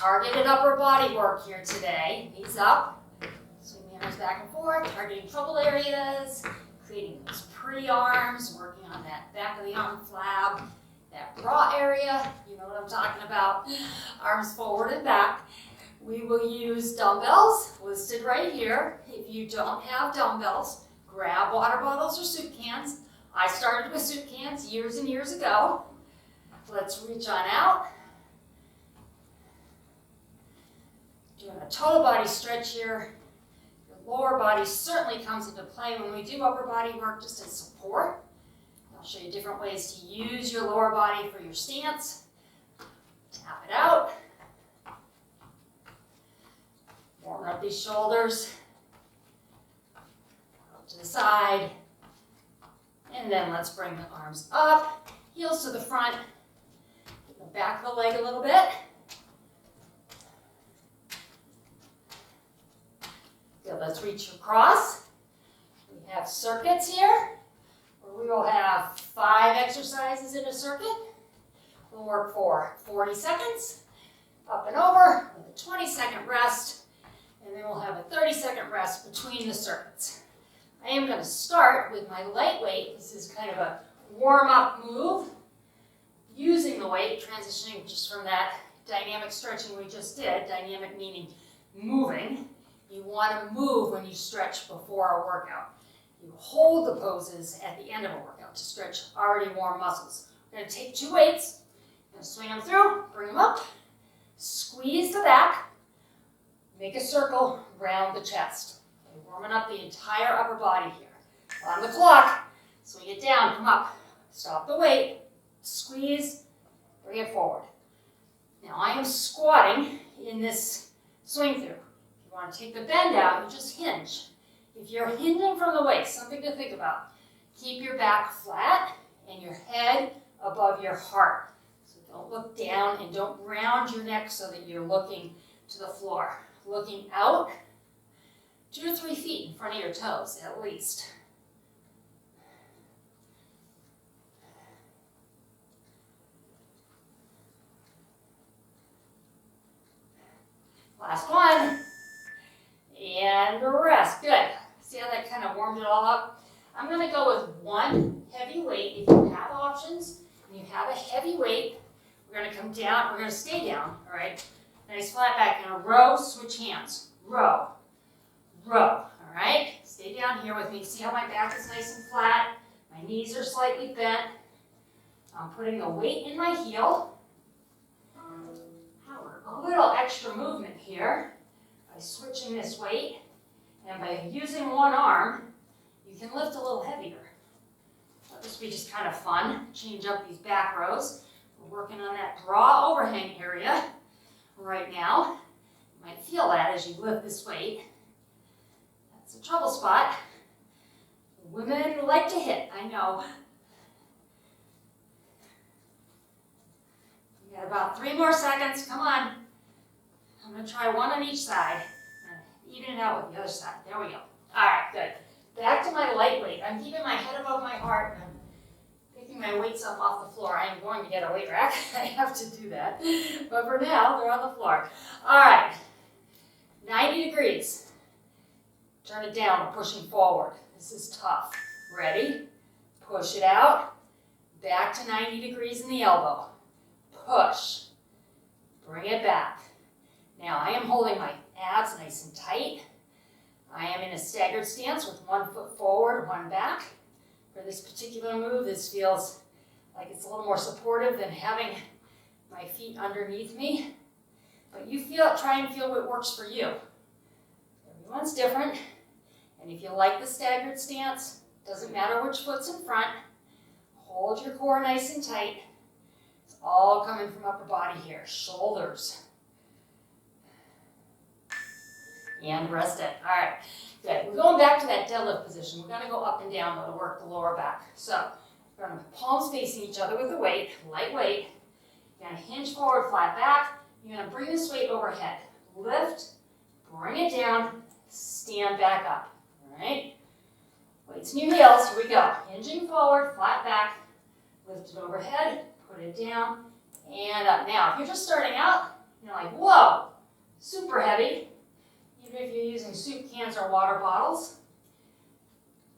targeted upper body work here today. Knees up, swing the arms back and forth, targeting trouble areas, creating those pre-arms, working on that back of the arm flab, that raw area, you know what I'm talking about, arms forward and back. We will use dumbbells, listed right here. If you don't have dumbbells, grab water bottles or soup cans. I started with soup cans years and years ago. Let's reach on out. Doing a total body stretch here. Your lower body certainly comes into play when we do upper body work just as support. I'll show you different ways to use your lower body for your stance. Tap it out. Warm up these shoulders. Up to the side. And then let's bring the arms up. Heels to the front. Get the back of the leg a little bit. Good, let's reach across. We have circuits here, where we will have 5 exercises in a circuit. We'll work for 40 seconds, up and over, with a 20-second rest, and then we'll have a 30-second rest between the circuits. I am going to start with my lightweight. This is kind of a warm-up move, using the weight, transitioning just from that dynamic stretching we just did, dynamic meaning moving. You want to move when you stretch before a workout. You hold the poses at the end of a workout to stretch already warm muscles. We're going to take 2 weights, I'm going to swing them through, bring them up, squeeze the back, make a circle around the chest. Okay, warming up the entire upper body here. On the clock, swing it down, come up, stop the weight, squeeze, bring it forward. Now I am squatting in this swing through. If you want to take the bend out, you just hinge. If you're hinging from the waist, something to think about. Keep your back flat and your head above your heart. So don't look down and don't round your neck so that you're looking to the floor. Looking out 2 to 3 feet in front of your toes at least. Last one. And rest. Good. See how that kind of warmed it all up? I'm going to go with 1 heavy weight. If you have options and you have a heavy weight, we're going to come down. We're going to stay down. All right. Nice flat back. In a row, switch hands. Row. Row. All right. Stay down here with me. See how my back is nice and flat? My knees are slightly bent. I'm putting the weight in my heel. A little extra movement here by switching this weight, and by using one arm, you can lift a little heavier. This will be just kind of fun. Change up these back rows. We're working on that bra overhang area right now. You might feel that as you lift this weight. That's a trouble spot. Women like to hit, I know. You got about 3 more seconds. Come on. I'm going to try 1 on each side. Even it out with the other side. There we go. All right, good. Back to my light weight. I'm keeping my head above my heart. I'm picking my weights up off the floor. I am going to get a weight rack. I have to do that. But for now, they're on the floor. All right. 90 degrees. Turn it down. We're pushing forward. This is tough. Ready? Push it out. Back to 90 degrees in the elbow. Push. Bring it back. Now I am holding my abs nice and tight. I am in a staggered stance with 1 foot forward, 1 back. For this particular move, this feels like it's a little more supportive than having my feet underneath me. But you try and feel what works for you. Everyone's different. And if you like the staggered stance, doesn't matter which foot's in front, hold your core nice and tight. It's all coming from upper body here. Shoulders. And rest it. All right, good. We're going back to that deadlift position. We're going to go up and down though to work the lower back. So we're going to palms facing each other with the weight, light weight. You're going to hinge forward, flat back. You're going to bring this weight overhead. Lift, bring it down, stand back up. All right? Weights in your heels. Here we go. Hinging forward, flat back, lift it overhead, put it down, and up. Now, if you're just starting out, you're like, whoa, hands are water bottles.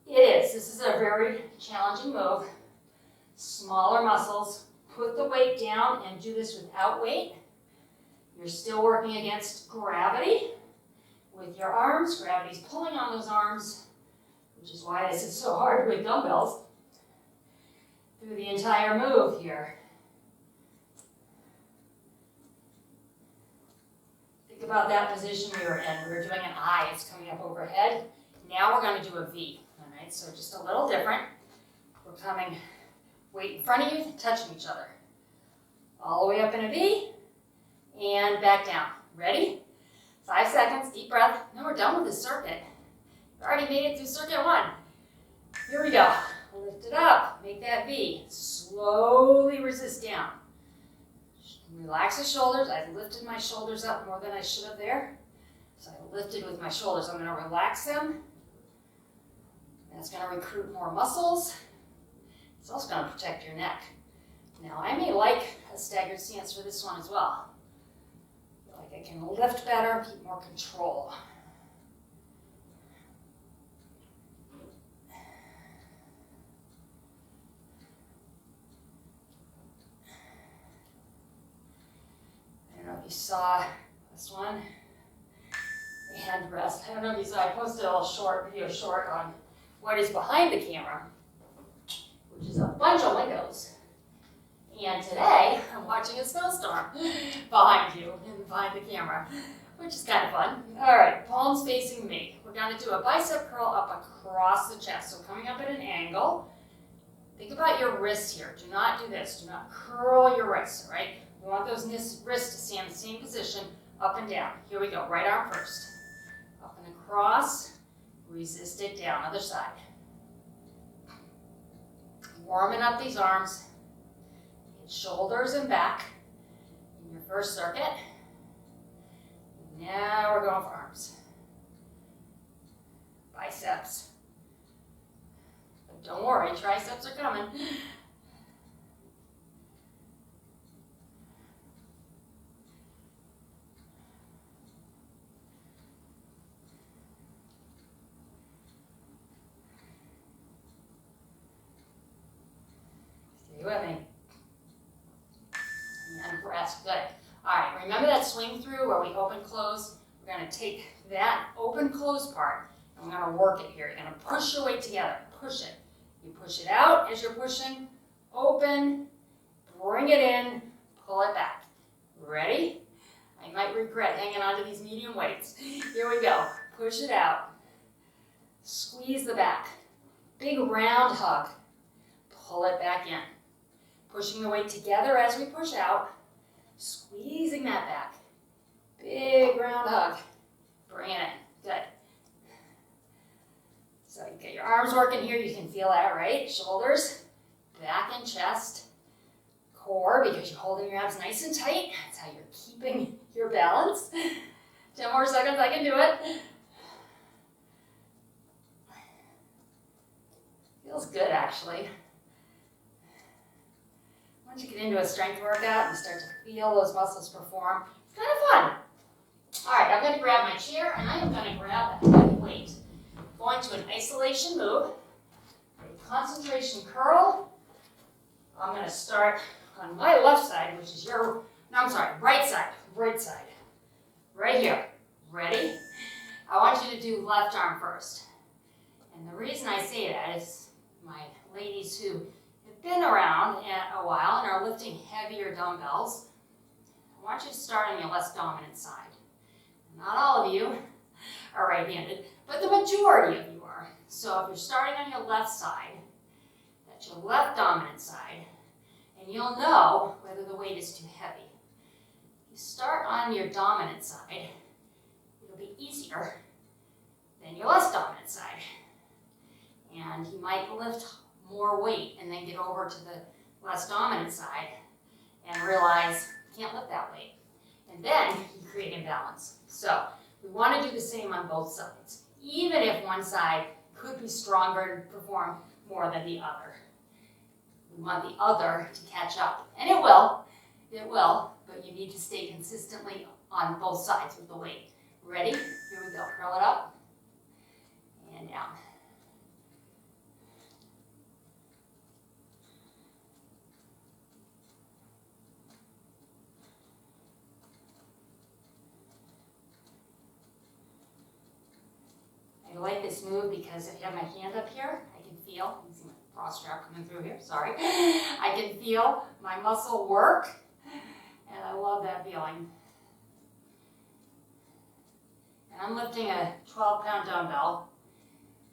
It is. This is a very challenging move. Smaller muscles. Put the weight down and do this without weight. You're still working against gravity with your arms. Gravity's pulling on those arms, which is why this is so hard with dumbbells. Through the entire move here. Think about that position we were in. We were doing an I. It's coming up overhead. Now we're going to do a V. All right, so just a little different. We're coming weight in front of you, touching each other. All the way up in a V, and back down. Ready? 5 seconds, deep breath. Now we're done with this circuit. We've already made it through circuit 1. Here we go. Lift it up, make that V. Slowly resist down. Relax the shoulders. I lifted my shoulders up more than I should have there. So I lifted with my shoulders. I'm going to relax them. That's going to recruit more muscles. It's also going to protect your neck. Now, I may like a staggered stance for this one as well. I feel like I can lift better, keep more control. I don't know if you saw this one. Hand rest. I don't know if you saw, I posted a little video short on what is behind the camera, which is a bunch of windows. And today, I'm watching a snowstorm behind you and behind the camera, which is kind of fun. All right, palms facing me. We're going to do a bicep curl up across the chest. So coming up at an angle. Think about your wrist here. Do not do this. Do not curl your wrists, all right? We want those wrists to stay in the same position, up and down. Here we go. Right arm first. Up and across. Resist it down. Other side. Warming up these arms. Shoulders and back in your first circuit. Now we're going for arms. Biceps. But don't worry, triceps are coming. Stay with me. And rest. Good. All right, remember that swing through where we open, close? We're going to take that open, close part, and we're going to work it here. You're going to push your weight together. Push it. You push it out as you're pushing. Open. Bring it in. Pull it back. Ready? I might regret hanging on to these medium weights. Here we go. Push it out. Squeeze the back. Big round hug. Pull it back in. Pushing the weight together as we push out. Squeezing that back. Big round hug. Bring it in. Good. So you get your arms working here. You can feel that, right? Shoulders, back and chest, core, because you're holding your abs nice and tight. That's how you're keeping your balance. 10 more seconds, I can do it. Feels good, actually. Once you get into a strength workout and start to feel those muscles perform, it's kind of fun. All right, I'm going to grab my chair and I am going to grab that heavy weight. Going to an isolation move, a concentration curl. I'm going to start on my left side, which is right side. Right here. Ready? I want you to do left arm first. And the reason I say that is my ladies who have been around a while and are lifting heavier dumbbells, I want you to start on your less dominant side. Not all of you are right-handed, but the majority of you are. So if you're starting on your left side, that's your left dominant side, and you'll know whether the weight is too heavy. If you start on your dominant side, it'll be easier than your less dominant side. And you might lift more weight and then get over to the less dominant side and realize you can't lift that weight. And then you create imbalance. So we want to do the same on both sides, even if one side could be stronger and perform more than the other. We want the other to catch up. And it will, but you need to stay consistently on both sides with the weight. Ready? Here we go. Curl it up. and down. I like this move because if you have my hand up here, I can feel, you see my bra strap coming through here, sorry. I can feel my muscle work, and I love that feeling. And I'm lifting a 12-pound dumbbell,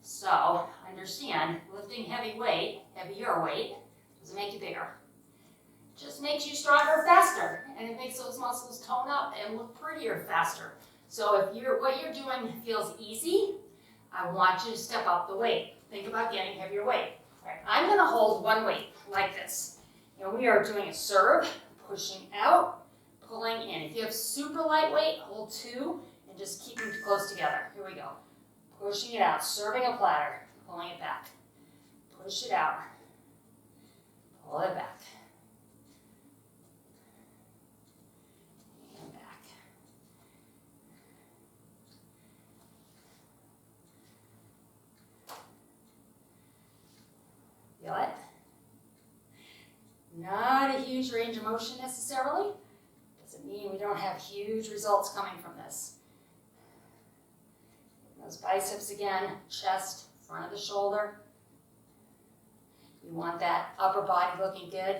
so understand, lifting heavier weight, doesn't make you bigger. It just makes you stronger faster, and it makes those muscles tone up and look prettier faster. So if what you're doing feels easy, I want you to step up the weight. Think about getting heavier weight. All right, I'm going to hold one weight like this. And we are doing a serve, pushing out, pulling in. If you have super light weight, hold 2 and just keep them close together. Here we go. Pushing it out, serving a platter, pulling it back. Push it out, pull it back. And back. Feel it? Not a huge range of motion necessarily. Doesn't mean we don't have huge results coming from this. Those biceps again, chest, front of the shoulder. You want that upper body looking good.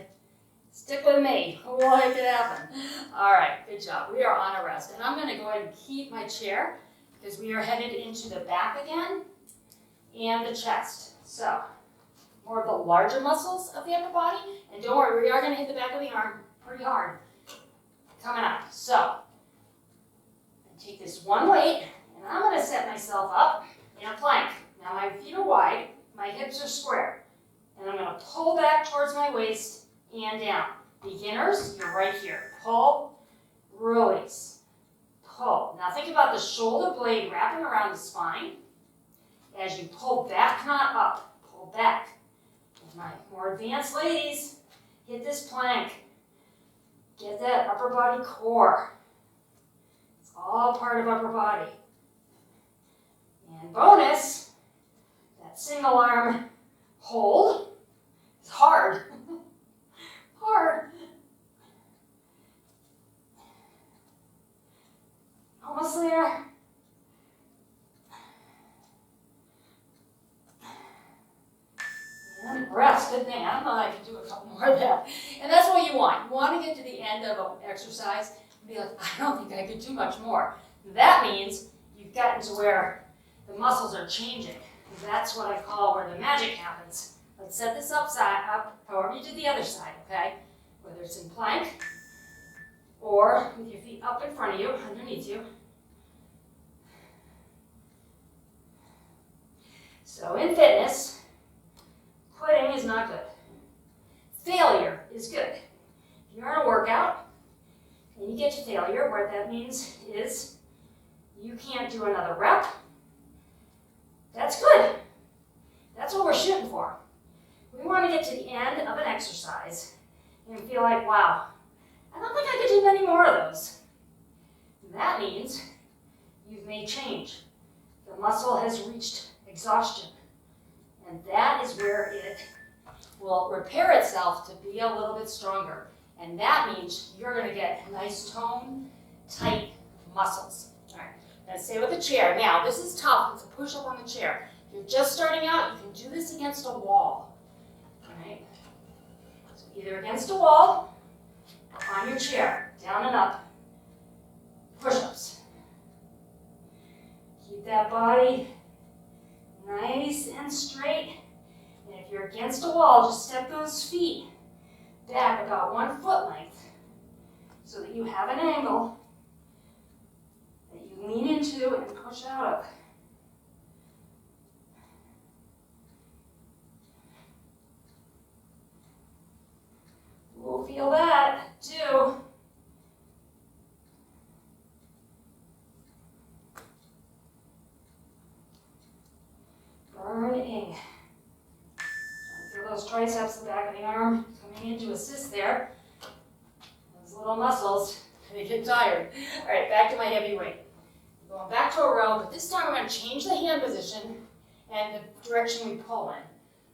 Stick with me. We'll make it happen. All right, good job. We are on a rest. And I'm going to go ahead and keep my chair because we are headed into the back again and the chest. So, more of the larger muscles of the upper body. And don't worry, we are going to hit the back of the arm pretty hard coming up. So, I take this one weight, and I'm going to set myself up in a plank. Now my feet are wide, my hips are square, and I'm going to pull back towards my waist and down. Beginners, you're right here. Pull, release, pull. Now think about the shoulder blade wrapping around the spine as you pull back, not up. Pull back. My more advanced ladies, hit this plank. Get that upper body core. It's all part of upper body. And bonus, that single arm hold is hard. Hard. Almost there. And rest, good thing. I don't know if I can do a couple more of that. And that's what you want. You want to get to the end of an exercise and be like, I don't think I could do much more. That means you've gotten to where the muscles are changing. That's what I call where the magic happens. Let's set this up, however you do the other side, okay? Whether it's in plank or with your feet up in front of you, underneath you. So in fitness, quitting is not good. Failure is good. If you're in a workout and you get to failure, what that means is you can't do another rep. That's good. That's what we're shooting for. We want to get to the end of an exercise and feel like, wow, I don't think I could do many more of those. And that means you've made change. The muscle has reached exhaustion. And that is where it will repair itself to be a little bit stronger. And that means you're going to get nice tone, tight muscles. All right, now stay with the chair. Now, this is tough. It's a push-up on the chair. If you're just starting out, you can do this against a wall. All right? So either against a wall or on your chair, down and up. Push-ups. Keep that body nice and straight. And if you're against a wall, just step those feet back about 1 foot length so that you have an angle that you lean into and push out of. We'll feel that too. Burning. Feel those triceps, the back of the arm coming in to assist there. Those little muscles, they get tired. All right, back to my heavy weight. Going back to a row, but this time I'm going to change the hand position and the direction we pull in.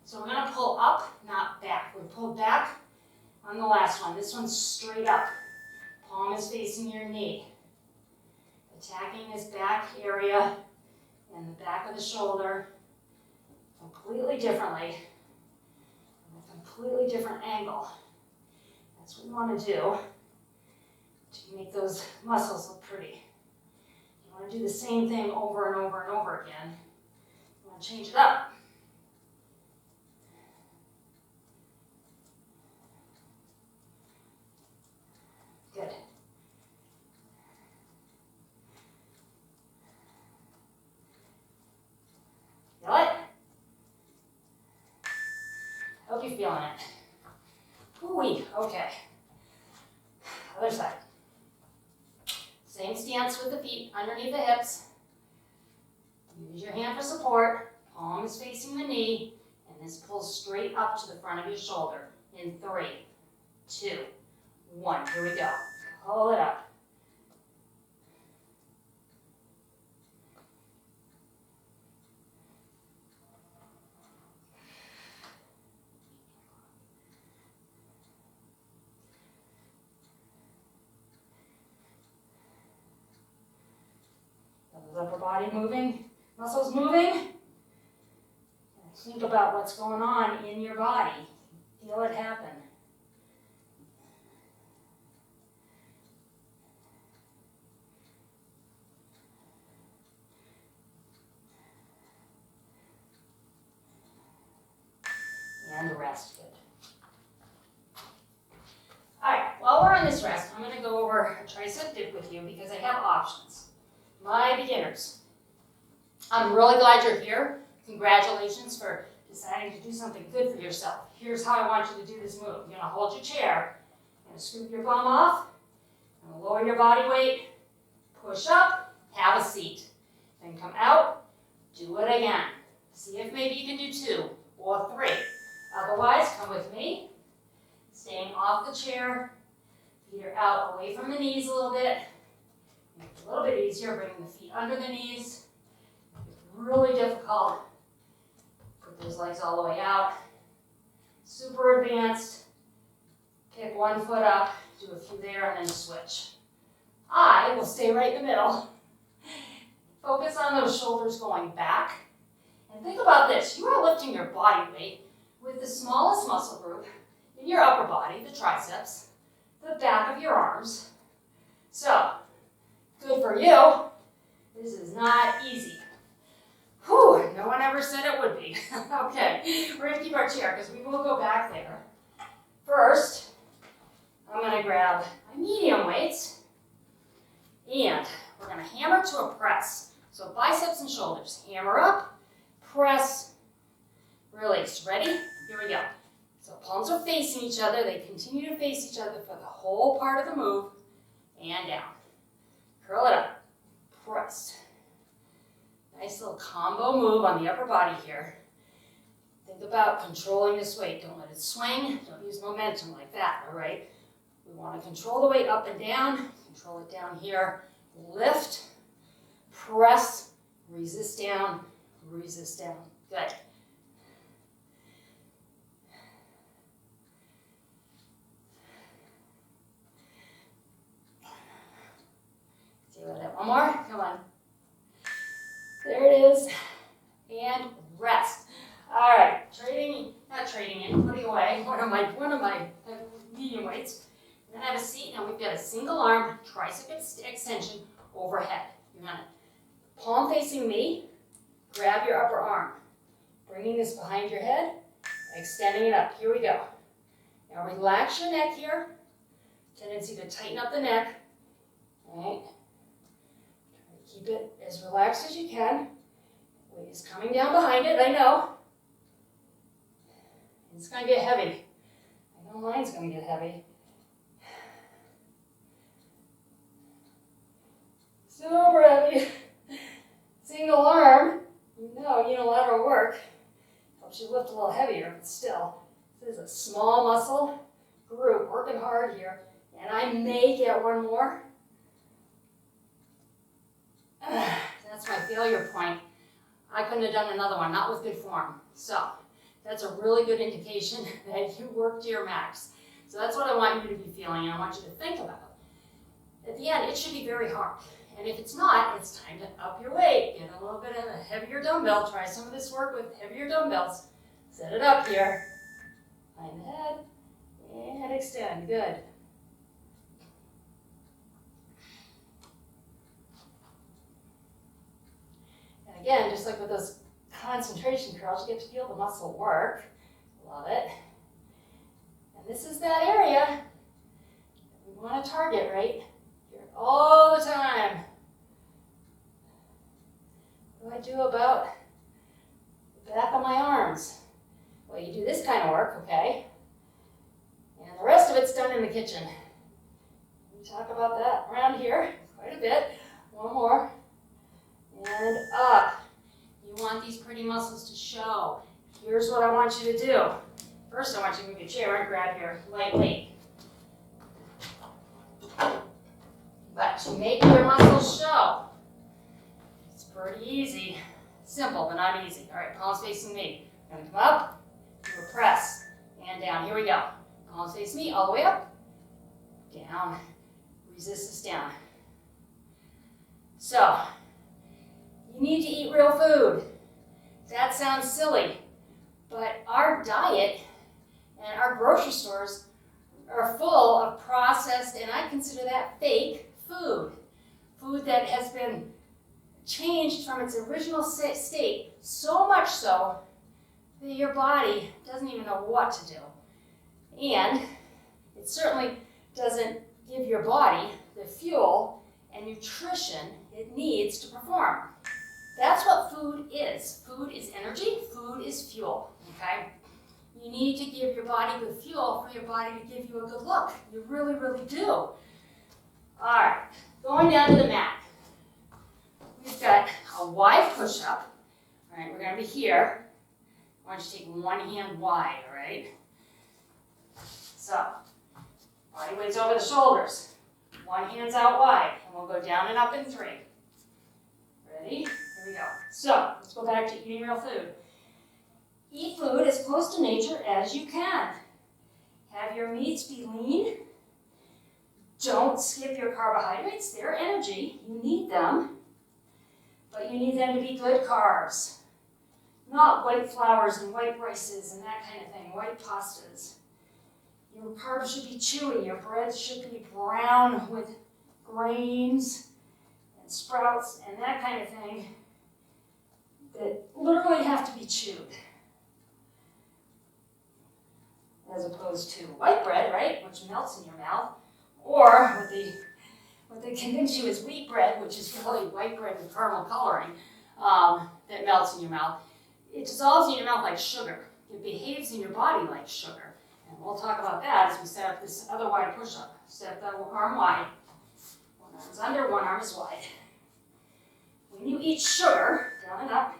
So we're gonna pull up, not back. We pull back on the last one. This one's straight up. Palm is facing your knee. Attacking this back area and the back of the shoulder completely differently, a completely different angle. That's what we want to do to make those muscles look pretty. You want to do the same thing over and over and over again. You want to change it up. Good. Feel it? Hope you're feeling it. Ooh-wee. Okay. Other side. Same stance with the feet underneath the hips. Use your hand for support. Palm is facing the knee. And this pulls straight up to the front of your shoulder. In 3, 2, 1. Here we go. Pull it up. Upper body moving, muscles moving. Think about what's going on in your body. Feel it happen. And rest. Good. All right, while we're on this rest, I'm going to go over a tricep dip with you because I have options. My beginners, I'm really glad you're here. Congratulations for deciding to do something good for yourself. Here's how I want you to do this move. You're going to hold your chair, you're going to scoop your bum off, you're going to lower your body weight, push up, have a seat. Then come out, do it again. See if maybe you can do 2 or 3. Otherwise, come with me, staying off the chair, feet are out away from the knees a little bit. Make it a little bit easier, bringing the feet under the knees. It's really difficult. Put those legs all the way out. Super advanced. Pick one foot up, do a few there, and then switch. I will stay right in the middle. Focus on those shoulders going back. And think about this. You are lifting your body weight with the smallest muscle group in your upper body, the triceps, the back of your arms. So, good for you. This is not easy. Whew, no one ever said it would be. Okay, we're gonna keep our chair because we will go back there. First, I'm gonna grab my medium weights and we're gonna hammer to a press. So biceps and shoulders, hammer up, press, release. Ready? Here we go. So palms are facing each other. They continue to face each other for the whole part of the move and down. Curl it up, press. Nice little combo move on the upper body here. Think about controlling this weight. Don't let it swing. Don't use momentum like that, all right? We want to control the weight up and down. Control it down here. Lift, press, resist down, resist down. Good. One more, come on. There it is, and rest. All right, not trading in, putting away one of my medium weights. Then have a seat, and we've got a single arm tricep extension overhead. You're gonna palm facing me, grab your upper arm, bringing this behind your head, extending it up. Here we go. Now relax your neck here. Tendency to tighten up the neck. All right. Keep it as relaxed as you can. Weight is coming down behind it, I know. It's going to get heavy. I know mine's going to get heavy. Super heavy. Single arm. No, unilateral work. Helps you lift a little heavier, but still. This is a small muscle group working hard here. And I may get one more. That's my failure point. I couldn't have done another one, not with good form. So that's a really good indication that you worked to your max. So that's what I want you to be feeling, and I want you to think about. At the end, it should be very hard. And if it's not, it's time to up your weight. Get a little bit of a heavier dumbbell. Try some of this work with heavier dumbbells. Set it up here. Behind the head. And extend. Good. And again, just like with those concentration curls, you get to feel the muscle work. Love it. And this is that area that we want to target, right? Here all the time. What do I do about the back of my arms? Well, you do this kind of work, okay? And the rest of it's done in the kitchen. We talk about that around here quite a bit. One more. And up. You want these pretty muscles to show. Here's what I want you to do. First, I want you to move your chair and grab your light weight. But to make your muscles show, it's pretty easy. Simple, but not easy. All right, palms facing me. I'm going to come up, do a press, and down. Here we go. Palms face me, all the way up, down, resistance down. So, you need to eat real food. That sounds silly, but our diet and our grocery stores are full of processed, and I consider that fake food. Food that has been changed from its original state, so much so that your body doesn't even know what to do. And it certainly doesn't give your body the fuel and nutrition it needs to perform. That's what food is. Food is energy, food is fuel, okay? You need to give your body the fuel for your body to give you a good look. You really, really do. All right, going down to the mat. We've got a wide push-up. All right, we're going to be here. I want you to take one hand wide, all right? So, body weight's over the shoulders. One hand's out wide, and we'll go down and up in 3. Ready? Here we go. So, let's go back to eating real food. Eat food as close to nature as you can. Have your meats be lean. Don't skip your carbohydrates. They're energy. You need them. But you need them to be good carbs. Not white flours and white rices and that kind of thing, white pastas. Your carbs should be chewy. Your breads should be brown with grains and sprouts and that kind of thing that literally have to be chewed. As opposed to white bread, right, which melts in your mouth, or what they convince you is wheat bread, which is really white bread with caramel coloring, that melts in your mouth. It dissolves in your mouth like sugar. It behaves in your body like sugar. And we'll talk about that as we set up this other wide push-up. Step that arm wide. One arm's under, one arm is wide. When you eat sugar, down and up,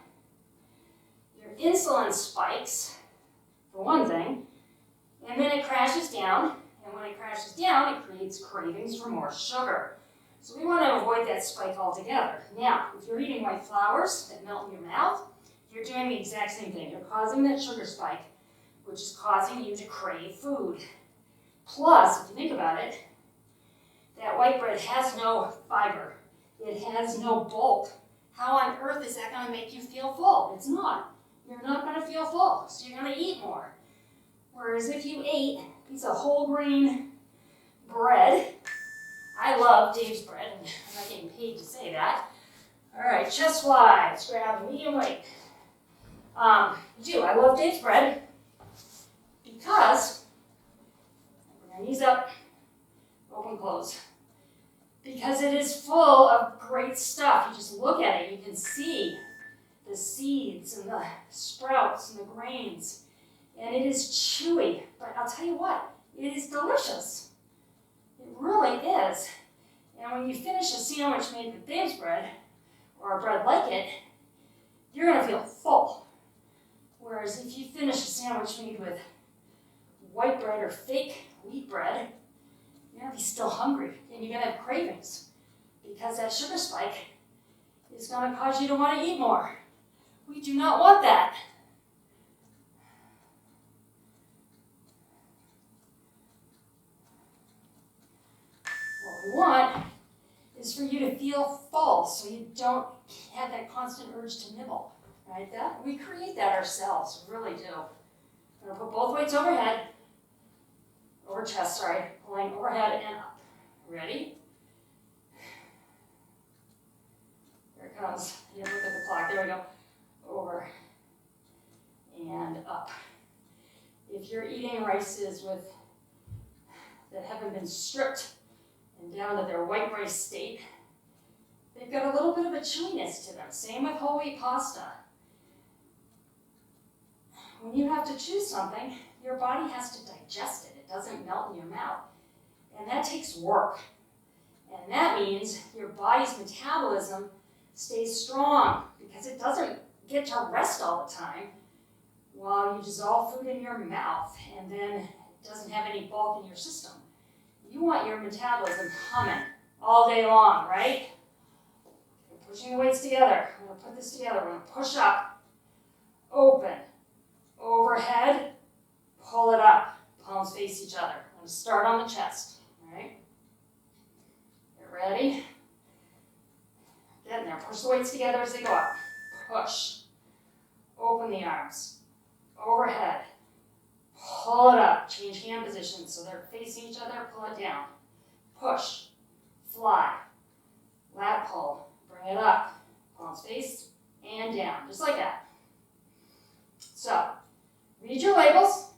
your insulin spikes, for one thing, and then it crashes down, and when it crashes down, it creates cravings for more sugar. So we want to avoid that spike altogether. Now, if you're eating white flours that melt in your mouth, you're doing the exact same thing. You're causing that sugar spike, which is causing you to crave food. Plus, if you think about it, that white bread has no fiber. It has no bulk. How on earth is that going to make you feel full? It's not. You're not going to feel full, so you're going to eat more. Whereas if you ate a piece of whole grain bread, I love Dave's bread, and I'm not getting paid to say that. All right, chest wide, let's grab medium weight. I love Dave's bread because, bring our knees up, open, close. Because it is full of great stuff. You just look at it, you can see the seeds and the sprouts and the grains. And it is chewy, but I'll tell you what, it is delicious. It really is. And when you finish a sandwich made with Dave's bread, or a bread like it, you're going to feel full. Whereas if you finish a sandwich made with white bread or fake wheat bread, you're going to be still hungry, and you're going to have cravings, because that sugar spike is going to cause you to want to eat more. We do not want that. What we want is for you to feel full so you don't have that constant urge to nibble, right? That we create that ourselves, we really do. I'm gonna put both weights overhead, over chest, sorry, pulling overhead and up. Ready? Here it comes. You look at the clock. There we go. Over and up. If you're eating rices that haven't been stripped and down to their white rice state, they've got a little bit of a chewiness to them. Same with whole wheat pasta. When you have to chew something, your body has to digest it. It doesn't melt in your mouth. And that takes work. And that means your body's metabolism stays strong because it doesn't get to rest all the time while you dissolve food in your mouth and then it doesn't have any bulk in your system. You want your metabolism humming all day long, right? We're pushing the weights together. We're going to put this together. We're going to push up, open, overhead, pull it up. Palms face each other. I'm going to start on the chest. All right? Get ready. Get in there. Push the weights together as they go up. Push. Open the arms. Overhead. Pull it up. Change hand positions so they're facing each other. Pull it down. Push. Fly. Lat pull. Bring it up. Palms face and down. Just like that. So, read your labels.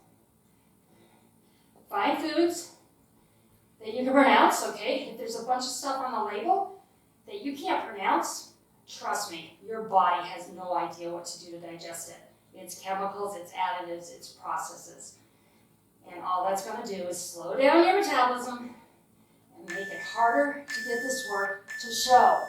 Find foods that you can pronounce, okay? If there's a bunch of stuff on the label that you can't pronounce, trust me, your body has no idea what to do to digest it. It's chemicals, it's additives, it's processes. And all that's going to do is slow down your metabolism and make it harder to get this work to show.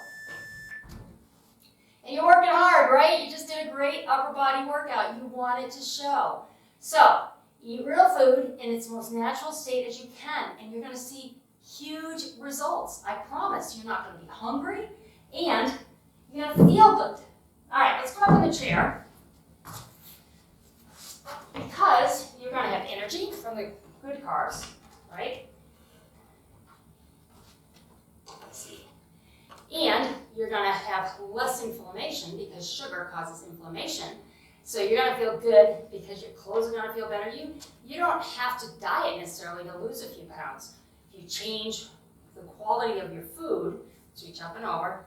And you're working hard, right? You just did a great upper body workout. You want it to show. So, eat real food in its most natural state as you can, and you're going to see huge results. I promise. You're not going to be hungry, and you're going to feel good. All right, let's come up in the chair. Because you're going to have energy from the good carbs, right? Let's see. And you're going to have less inflammation because sugar causes inflammation. So you're going to feel good because your clothes are going to feel better. You don't have to diet necessarily to lose a few pounds. If you change the quality of your food, reach up and over,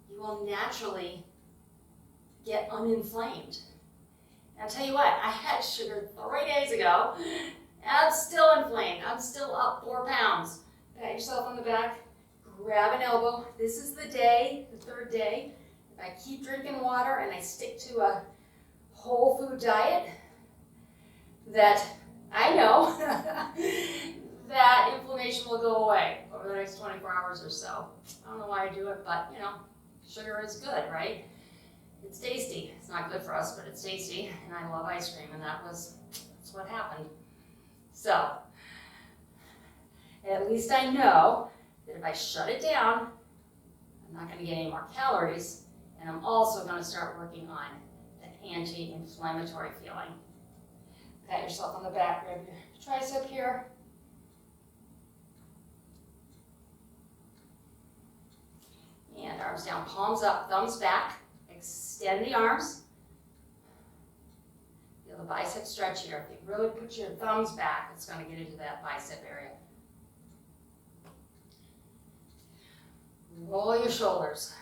you will naturally get uninflamed. And I'll tell you what, I had sugar 3 days ago, and I'm still inflamed. I'm still up 4 pounds. Pat yourself on the back, grab an elbow. This is the day, the 3rd day. If I keep drinking water and I stick to a whole food diet, that I know that inflammation will go away over the next 24 hours or so. I don't know why I do it, but you know, sugar is good, right? It's tasty. It's not good for us, but it's tasty, and I love ice cream, and that's what happened. So, at least I know that if I shut it down, I'm not going to get any more calories, and I'm also going to start working on the anti-inflammatory feeling. Pat yourself on the back, grab your tricep here. And arms down, palms up, thumbs back. Extend the arms. Feel the bicep stretch here. If you really put your thumbs back, it's going to get into that bicep area. Roll your shoulders.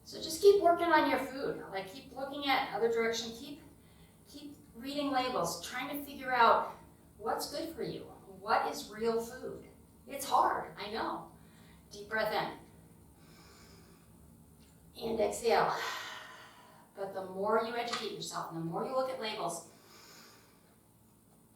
So just keep working on your food. Like keep looking at other direction. Keep reading labels, trying to figure out what's good for you. What is real food? It's hard, I know. Deep breath in. And exhale. But the more you educate yourself, and the more you look at labels,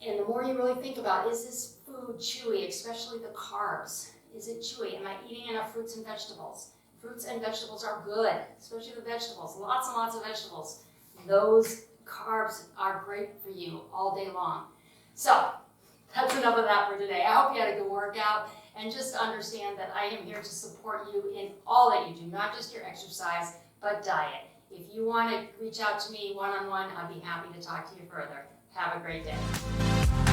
and the more you really think about, is this food chewy, especially the carbs? Is it chewy? Am I eating enough fruits and vegetables? Fruits and vegetables are good, especially the vegetables. Lots and lots of vegetables. Those carbs are great for you all day long. So, that's enough of that for today. I hope you had a good workout, and just understand that I am here to support you in all that you do, not just your exercise, but diet. If you want to reach out to me one-on-one, I'd be happy to talk to you further. Have a great day.